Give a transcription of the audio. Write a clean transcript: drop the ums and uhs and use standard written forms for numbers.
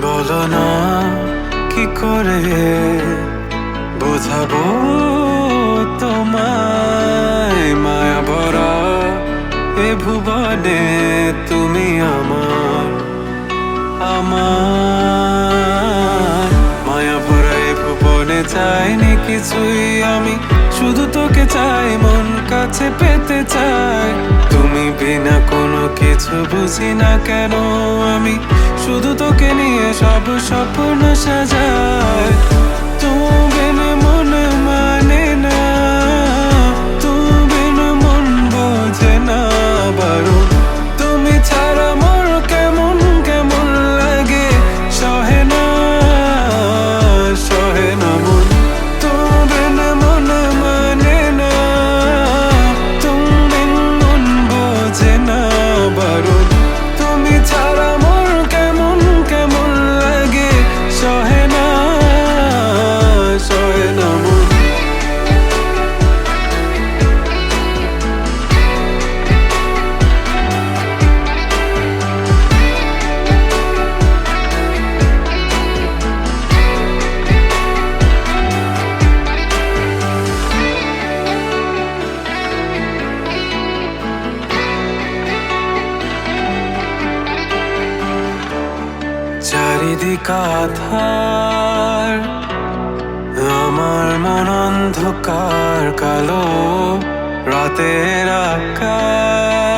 বলো না কি করে বোঝাবো তোমায়, মায়া ভরা এ ভুবনে তুমি আমার আমার মায়া ভরা এ ভুবনে চাইনি কিছুই আমি, শুধু তোকে চাই, মন কাছে পেতে চাই। তুমি বিনা কোনো কিছু বুঝি না কেন আমি, শুধু তোকে নিয়ে সব স্বপ্ন সাজাই। তুমি বিনা মন মানে না, তুমি বিনা মন বোঝে না বারণ। তুমি ছাড়া মোর কেমন কেমন লাগে, সহে না সহে না মন। তুমি বিনা মন মানে না, তুমি বিনা মন বোঝে না বারণ। তুমি ছাড়া মোর কেমন কেমন লাগে, সহে না সহে না মন। চারিদিক আধার, আমার মন অন্ধকার কালো, রাতের আকাশ